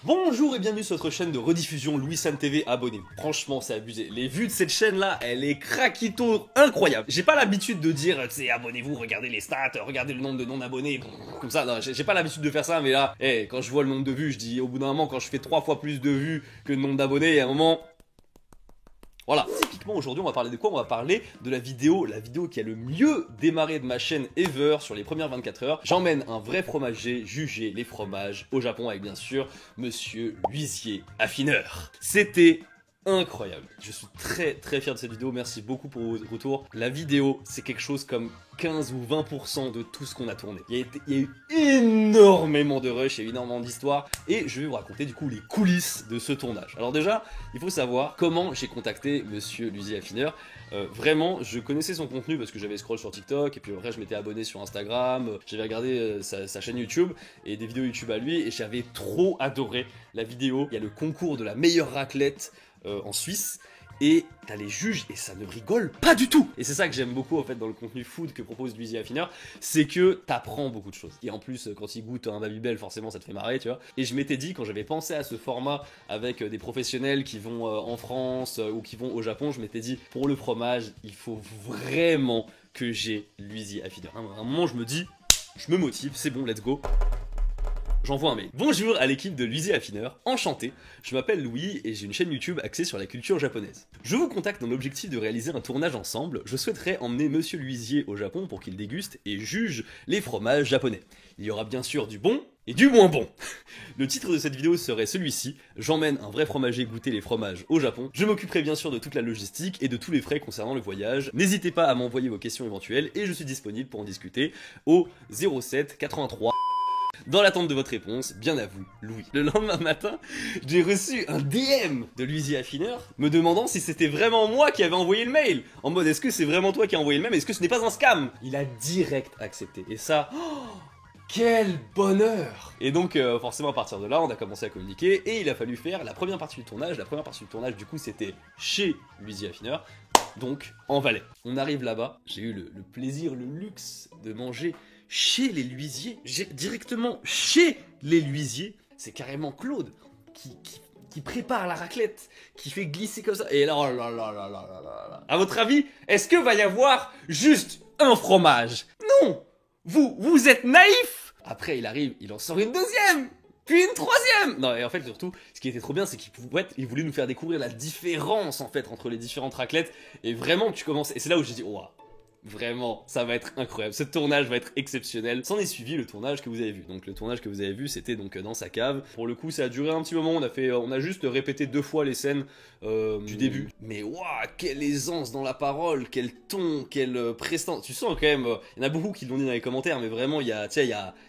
Bonjour et bienvenue sur notre chaîne de rediffusion Louis Sam TV, abonnez-vous. Franchement c'est abusé, les vues de cette chaîne là, elle est craquito incroyable. J'ai pas l'habitude de dire, tu sais, abonnez-vous, regardez les stats, regardez le nombre de non-abonnés, comme ça, non, j'ai pas l'habitude de faire ça, mais là, quand je vois le nombre de vues, je dis, au bout d'un moment, quand je fais 3 fois plus de vues que le nombre d'abonnés, il y a un moment... Voilà, typiquement aujourd'hui on va parler de quoi? On va parler de la vidéo qui a le mieux démarré de ma chaîne ever sur les premières 24 heures. J'emmène un vrai fromager juger les fromages au Japon avec bien sûr Monsieur L'Huissier Affineur. C'était incroyable. Je suis très fier de cette vidéo, merci beaucoup pour vos retours. La vidéo c'est quelque chose comme 15 ou 20% de tout ce qu'on a tourné. Il y a eu énormément de rush, il y a eu énormément d'histoires et je vais vous raconter du coup les coulisses de ce tournage. Alors déjà, il faut savoir comment j'ai contacté Monsieur L'Huissier Affineur. Vraiment, je connaissais son contenu parce que j'avais scroll sur TikTok et puis après je m'étais abonné sur Instagram, j'avais regardé sa chaîne YouTube et des vidéos YouTube à lui et j'avais trop adoré la vidéo. Il y a le concours de la meilleure raclette en Suisse. Et t'as les juges et ça ne rigole pas du tout. Et c'est ça que j'aime beaucoup en fait dans le contenu food que propose L'Huissier Affineur, c'est que t'apprends beaucoup de choses. Et en plus quand il goûte un Babybel forcément ça te fait marrer tu vois. Et je m'étais dit quand j'avais pensé à ce format avec des professionnels qui vont en France ou qui vont au Japon, je m'étais dit pour le fromage il faut vraiment que j'ai L'Huissier Affineur. À un moment je me dis, je me motive, c'est bon let's go. J'envoie un mail. Bonjour à l'équipe de L'Huissier Affineur, enchanté, je m'appelle Louis et j'ai une chaîne YouTube axée sur la culture japonaise. Je vous contacte dans l'objectif de réaliser un tournage ensemble, je souhaiterais emmener Monsieur L'Huissier au Japon pour qu'il déguste et juge les fromages japonais. Il y aura bien sûr du bon et du moins bon. Le titre de cette vidéo serait celui-ci, j'emmène un vrai fromager goûter les fromages au Japon. Je m'occuperai bien sûr de toute la logistique et de tous les frais concernant le voyage. N'hésitez pas à m'envoyer vos questions éventuelles et je suis disponible pour en discuter au 07 83. Dans l'attente de votre réponse, bien à vous, Louis. Le lendemain matin, j'ai reçu un DM de L'Huissier Affineur me demandant si c'était vraiment moi qui avais envoyé le mail. En mode, est-ce que c'est vraiment toi qui as envoyé le mail? Est-ce que ce n'est pas un scam? Il a direct accepté. Et ça... Oh, quel bonheur! Et donc forcément à partir de là on a commencé à communiquer et il a fallu faire la première partie du tournage. La première partie du tournage du coup c'était chez L'Huissier Affineur, donc en Valais. On arrive là-bas, j'ai eu le plaisir, le luxe de manger chez les L'Huissier, directement chez les L'Huissier. C'est carrément Claude qui prépare la raclette, qui fait glisser comme ça. Et là, oh là là là là là là là. À votre avis, est-ce que va y avoir juste un fromage? Non! Vous êtes naïf! Après, il arrive, il en sort une deuxième! Puis une troisième! Non, et en fait, surtout, ce qui était trop bien, c'est qu'il voulait nous faire découvrir la différence, en fait, entre les différentes raclettes. Et vraiment, tu commences... Et c'est là où j'ai dit, oh, vraiment, ça va être incroyable. Ce tournage va être exceptionnel. S'en est suivi le tournage que vous avez vu. Donc le tournage que vous avez vu, c'était donc dans sa cave. Pour le coup, ça a duré un petit moment. On a juste répété 2 fois les scènes du début. Mais waouh, quelle aisance dans la parole, quel ton, quelle prestance. Tu sens quand même. Il y en a beaucoup qui l'ont dit dans les commentaires, mais vraiment, il y a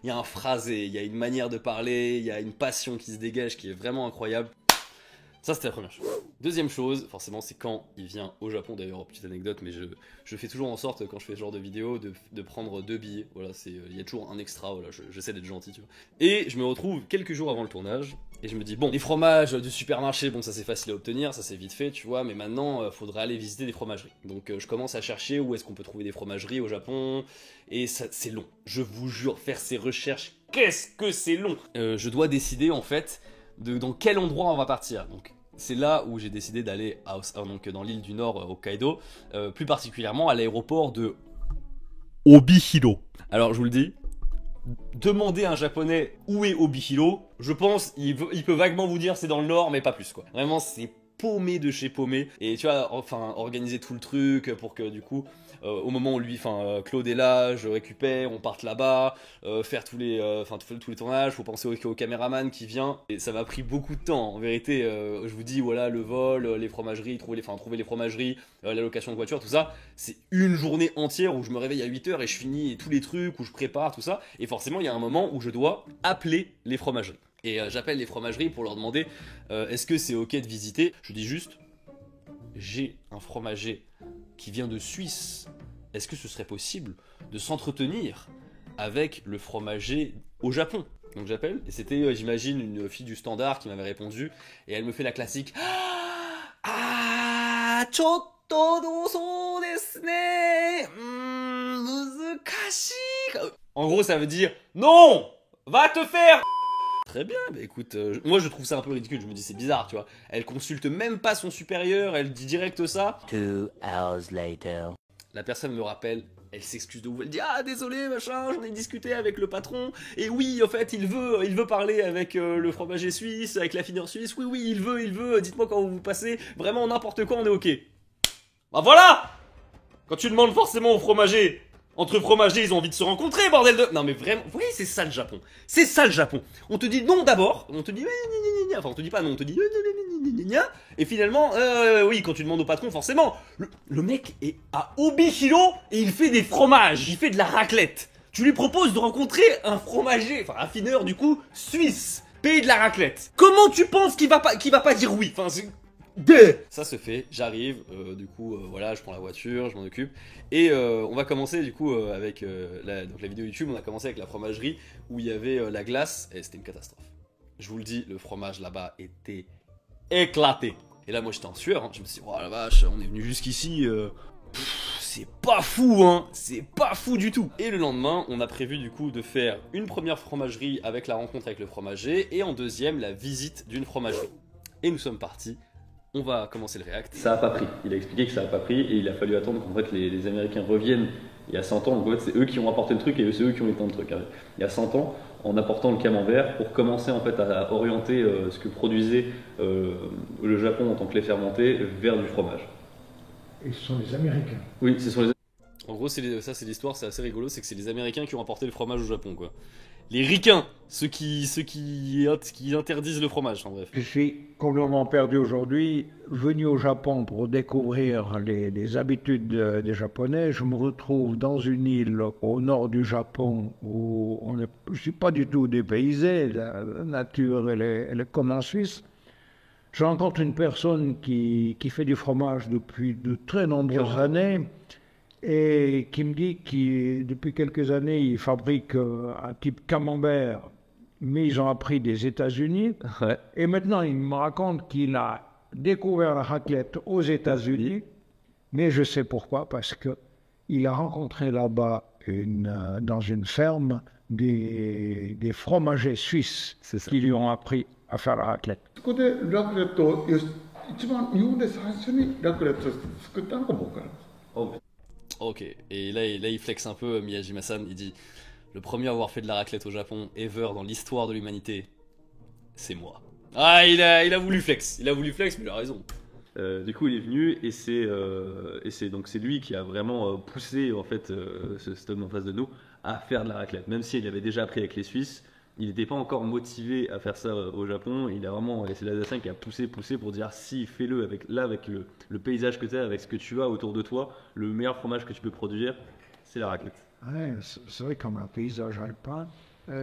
un phrasé, il y a une manière de parler, il y a une passion qui se dégage qui est vraiment incroyable. Ça c'était la première chose. Deuxième chose, forcément c'est quand il vient au Japon, d'ailleurs petite anecdote, mais je fais toujours en sorte quand je fais ce genre de vidéo de prendre 2 billets, voilà, il y a toujours un extra, voilà, j'essaie d'être gentil, tu vois. Et je me retrouve quelques jours avant le tournage, et je me dis bon, les fromages du supermarché, bon ça c'est facile à obtenir, ça c'est vite fait, tu vois, mais maintenant faudra aller visiter des fromageries. Donc je commence à chercher où est-ce qu'on peut trouver des fromageries au Japon, et c'est long, je vous jure, faire ces recherches, qu'est-ce que c'est long. Je dois décider en fait dans quel endroit on va partir. Donc c'est là où j'ai décidé d'aller donc dans l'île du Nord, Hokkaido, plus particulièrement à l'aéroport de Obihiro. Alors je vous le dis, demandez à un japonais où est Obihiro, je pense il peut vaguement vous dire c'est dans le Nord mais pas plus quoi. Vraiment c'est paumé de chez paumé, et tu vois, enfin organiser tout le truc pour que du coup au moment où Claude est là, je récupère, on parte là-bas, faire tous les tournages, faut penser au caméraman qui vient, et ça m'a pris beaucoup de temps, en vérité, je vous dis, voilà, le vol, les fromageries, trouver les fromageries, la location de voiture, tout ça, c'est une journée entière où je me réveille à 8h et je finis tous les trucs, où je prépare, tout ça, et forcément, il y a un moment où je dois appeler les fromageries. Et j'appelle les fromageries pour leur demander est-ce que c'est ok de visiter. Je dis juste, j'ai un fromager qui vient de Suisse, est-ce que ce serait possible de s'entretenir avec le fromager au Japon? Donc j'appelle, et c'était, j'imagine, une fille du standard qui m'avait répondu, et elle me fait la classique Ah, chotto doso desu ne, muzukashii. En gros, ça veut dire non, va te faire. Très bien, bah écoute, moi je trouve ça un peu ridicule, je me dis c'est bizarre, tu vois. Elle consulte même pas son supérieur, elle dit direct ça. 2 hours later. La personne me rappelle, elle s'excuse de ouf, elle dit ah désolé machin, j'en ai discuté avec le patron, et oui en fait il veut parler avec le fromager suisse, avec l'affineur suisse, oui il veut, dites-moi quand vous passez, vraiment n'importe quoi on est ok. Bah voilà. Quand tu demandes forcément au fromager, entre fromagers, ils ont envie de se rencontrer, bordel de... Non mais vraiment, vous voyez, c'est ça le Japon. C'est ça le Japon. On te dit non d'abord, on te dit... Enfin, on te dit pas non, on te dit... Et finalement, oui, quand tu demandes au patron, forcément, le mec est à Obihiro et il fait des fromages, il fait de la raclette. Tu lui proposes de rencontrer un fromager, enfin un affineur du coup, suisse, payer de la raclette. Comment tu penses qu'il va pas dire oui? Enfin, ça se fait, j'arrive, du coup, voilà, je prends la voiture, je m'en occupe, et on va commencer du coup avec donc la vidéo YouTube, on a commencé avec la fromagerie où il y avait la glace, et c'était une catastrophe. Je vous le dis, le fromage là-bas était éclaté. Et là, moi j'étais en sueur, hein. Je me suis dit, oh la vache, on est venu jusqu'ici, c'est pas fou, hein, c'est pas fou du tout. Et le lendemain, on a prévu du coup de faire une première fromagerie avec la rencontre avec le fromager, et en deuxième, la visite d'une fromagerie. Et nous sommes partis. On va commencer le React. Ça a pas pris. Il a expliqué que ça a pas pris et il a fallu attendre qu'en fait les Américains reviennent il y a 100 ans. Donc en fait, c'est eux qui ont apporté le truc et c'est eux qui ont éteint le truc. Il y a 100 ans, en apportant le camembert pour commencer en fait à orienter ce que produisait le Japon en tant que lait fermenté vers du fromage. Et ce sont les Américains. Oui, ce sont les... En gros, ça c'est l'histoire, c'est assez rigolo, c'est que c'est les Américains qui ont apporté le fromage au Japon, quoi. Les ricains, ceux qui interdisent le fromage, en bref. Je suis complètement perdu aujourd'hui. Venu au Japon pour découvrir les habitudes des Japonais, je me retrouve dans une île au nord du Japon où je ne suis pas du tout dépaysé. La nature, elle est comme en Suisse. Je rencontre une personne qui fait du fromage depuis de très nombreuses années. Et qui me dit que depuis quelques années, il fabrique un type camembert, mais ils ont appris des États-Unis. Ouais. Et maintenant, il me raconte qu'il a découvert la raclette aux États-Unis, mais je sais pourquoi, parce qu'il a rencontré là-bas dans une ferme des fromagers suisses qui lui ont appris à faire la raclette. Ok, et là il flex un peu, Miyajima-san, il dit « Le premier à avoir fait de la raclette au Japon, ever, dans l'histoire de l'humanité, c'est moi. » Ah, il a voulu flex, mais il a raison. Du coup, il est venu et c'est lui qui a vraiment poussé en fait cet homme en face de nous à faire de la raclette. Même s'il avait déjà appris avec les Suisses, il n'était pas encore motivé à faire ça au Japon. Il a vraiment laissé l'assassin qui a poussé pour dire si fais-le avec le paysage que tu as, avec ce que tu as autour de toi, le meilleur fromage que tu peux produire, c'est la raclette. Ouais, c'est vrai comme un paysage alpin.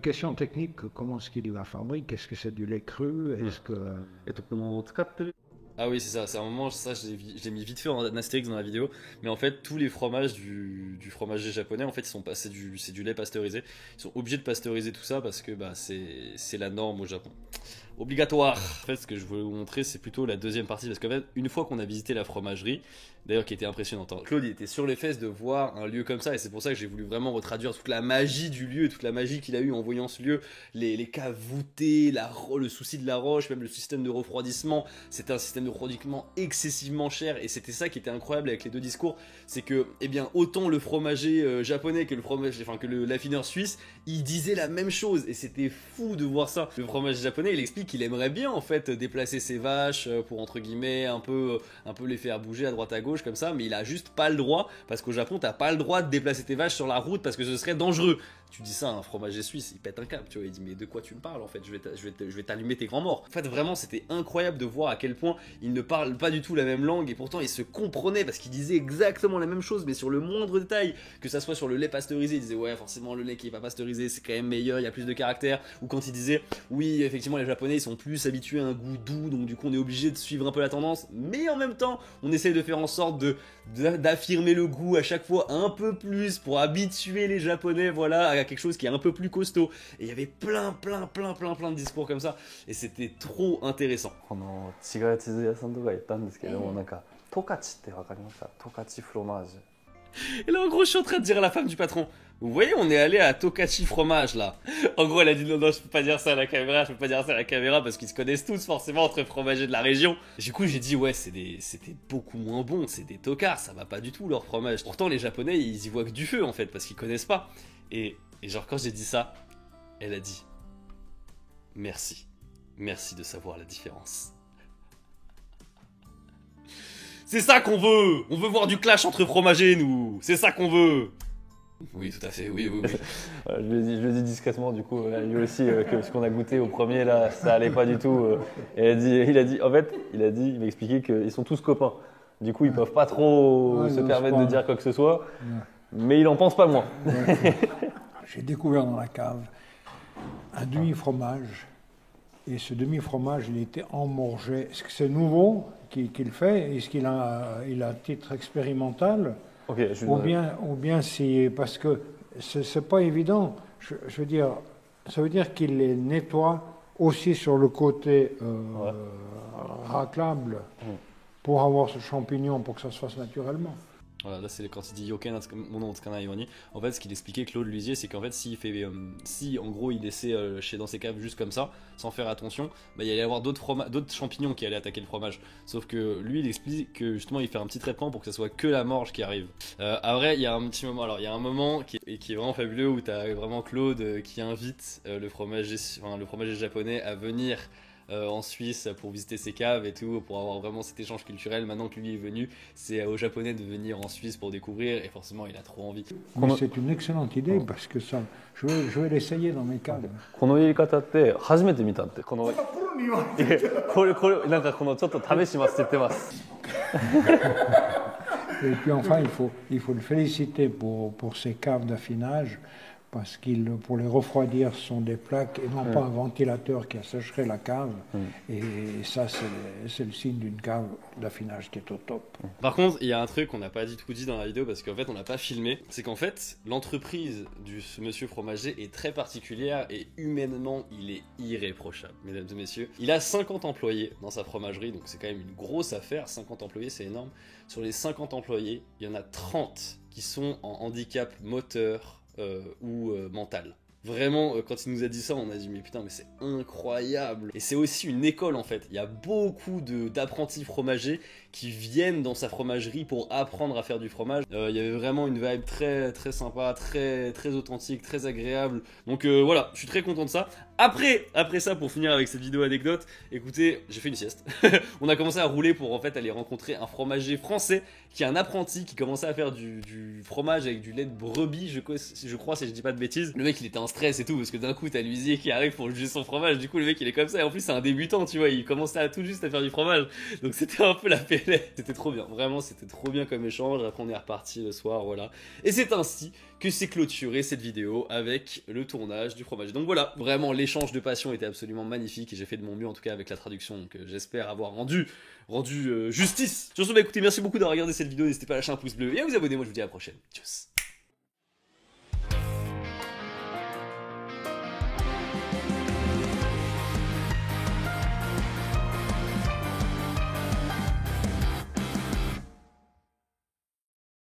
Question technique, comment est-ce qu'il la fabrique? Est-ce que c'est du lait cru? Est-ce que... Ah oui, c'est ça, c'est un moment, ça je l'ai mis vite fait en astérix dans la vidéo, mais en fait tous les fromages du fromager japonais, en fait c'est du lait pasteurisé, ils sont obligés de pasteuriser tout ça parce que bah, c'est la norme au Japon. Obligatoire. En fait, ce que je voulais vous montrer, c'est plutôt la deuxième partie, parce qu'en fait, une fois qu'on a visité la fromagerie, d'ailleurs qui était impressionnante, hein, Claude il était sur les fesses de voir un lieu comme ça, et c'est pour ça que j'ai voulu vraiment retraduire toute la magie du lieu, toute la magie qu'il a eu en voyant ce lieu, les caves voûtées, le souci de la roche, même le système de refroidissement. C'était un système de refroidissement excessivement cher, et c'était ça qui était incroyable avec les deux discours, c'est que, eh bien, autant le fromager japonais que l'affineur suisse, il disait la même chose, et c'était fou de voir ça. Le fromage japonais, il explique qu'il aimerait bien en fait déplacer ses vaches pour entre guillemets un peu les faire bouger à droite à gauche comme ça, mais il a juste pas le droit, parce qu'au Japon t'as pas le droit de déplacer tes vaches sur la route parce que ce serait dangereux. Tu dis ça à un fromager suisse, il pète un câble, tu vois, il dit mais de quoi tu me parles en fait, je vais t'allumer tes grands morts. En fait vraiment c'était incroyable de voir à quel point ils ne parlent pas du tout la même langue et pourtant ils se comprenaient parce qu'ils disaient exactement la même chose mais sur le moindre détail, que ça soit sur le lait pasteurisé, ils disaient ouais forcément le lait qui est pas pasteurisé c'est quand même meilleur, il y a plus de caractère, ou quand ils disaient oui effectivement les japonais ils sont plus habitués à un goût doux donc du coup on est obligé de suivre un peu la tendance, mais en même temps on essaye de faire en sorte d'affirmer le goût à chaque fois un peu plus pour habituer les japonais voilà à quelque chose qui est un peu plus costaud, et il y avait plein de discours comme ça et c'était trop intéressant. 違う地図屋さんとか行ったんですけども、なんか十勝ってわかりました？十勝フロマージュ。Et là en gros je suis en train de dire à la femme du patron Vous voyez, on est allé à Tokachi Fromage, là. En gros, elle a dit non, je peux pas dire ça à la caméra, je peux pas dire ça à la caméra, parce qu'ils se connaissent tous, forcément, entre fromagers de la région. Et du coup, j'ai dit, ouais, c'était beaucoup moins bon, c'est des tocards, ça va pas du tout, leur fromage. Pourtant, les Japonais, ils y voient que du feu, en fait, parce qu'ils connaissent pas. Et genre, quand j'ai dit ça, elle a dit, merci. Merci de savoir la différence. C'est ça qu'on veut! On veut voir du clash entre fromagers, nous! C'est ça qu'on veut! Oui, tout à fait, oui. Je lui ai dit discrètement, du coup, lui aussi, que ce qu'on a goûté au premier, là, ça allait pas du tout. Et il m'a expliqué qu'ils sont tous copains. Du coup, ils peuvent pas trop se permettre de dire quoi que ce soit, mais il en pense pas moins. J'ai découvert dans la cave un demi-fromage. Et ce demi-fromage, il était emmorgé. Est-ce que c'est nouveau qu'il fait? Est-ce qu'il a un titre expérimental? Ou bien c'est parce que c'est pas évident. Je veux dire, ça veut dire qu'il les nettoie aussi sur le côté raclable pour avoir ce champignon, pour que ça se fasse naturellement. Voilà, là c'est quand il dit Yoken Mono Otsukana Yoni. En fait, ce qu'il expliquait Claude Lusier, c'est qu'en fait, si en gros il laissait dans ses caves juste comme ça, sans faire attention, bah, il allait y avoir d'autres champignons qui allaient attaquer le fromage. Sauf que lui, il explique que justement, il fait un petit traitement pour que ça soit que la morge qui arrive. Après, il y a un petit moment. Alors, il y a un moment qui est vraiment fabuleux où t'as vraiment Claude qui invite le fromager japonais à venir. En Suisse pour visiter ses caves et tout, pour avoir vraiment cet échange culturel. Maintenant que lui est venu, c'est aux Japonais de venir en Suisse pour découvrir et forcément il a trop envie. Mais c'est une excellente idée parce que ça, je vais l'essayer dans mes caves. この入れ方って初めて見たってこのこれなんかこのちょっと試しますって言ってます。 Et puis enfin, il faut le féliciter pour ces caves d'affinage. Parce pour les refroidir, ce sont des plaques et non pas un ventilateur qui assécherait la cave. Et ça, c'est le signe d'une cave d'affinage qui est au top. Par contre, il y a un truc qu'on n'a pas du tout dit dans la vidéo parce qu'en fait, on n'a pas filmé. C'est qu'en fait, l'entreprise de ce monsieur fromager est très particulière et humainement, il est irréprochable, mesdames et messieurs. Il a 50 employés dans sa fromagerie, donc c'est quand même une grosse affaire. 50 employés, c'est énorme. Sur les 50 employés, il y en a 30 qui sont en handicap moteur ou mental. Vraiment, quand il nous a dit ça, on a dit mais putain, mais c'est incroyable. Et c'est aussi une école en fait. Il y a beaucoup d'apprentis fromagers qui viennent dans sa fromagerie pour apprendre à faire du fromage. Il y avait vraiment une vibe très très sympa, très authentique, très agréable. Donc voilà, je suis très content de ça. Après ça, pour finir avec cette vidéo anecdote, écoutez, j'ai fait une sieste. On a commencé à rouler pour en fait aller rencontrer un fromager français qui est un apprenti qui commençait à faire du fromage avec du lait de brebis, je crois, si je dis pas de bêtises. Le mec il était en stress et tout parce que d'un coup t'as l'huisier qui arrive pour juger son fromage. Du coup le mec il est comme ça et en plus c'est un débutant, tu vois, il commençait à tout juste à faire du fromage. Donc c'était un peu la pélette. C'était trop bien, vraiment c'était trop bien comme échange. Après on est reparti le soir, voilà. Et c'est ainsi que c'est clôturé cette vidéo avec le tournage du fromage. Donc voilà, vraiment l'échange de passion était absolument magnifique et j'ai fait de mon mieux en tout cas avec la traduction. Donc j'espère avoir rendu justice. Sur ce, bah écoutez, merci beaucoup d'avoir regardé cette vidéo. N'hésitez pas à lâcher un pouce bleu et à vous abonner. Moi je vous dis à la prochaine. Tchuss.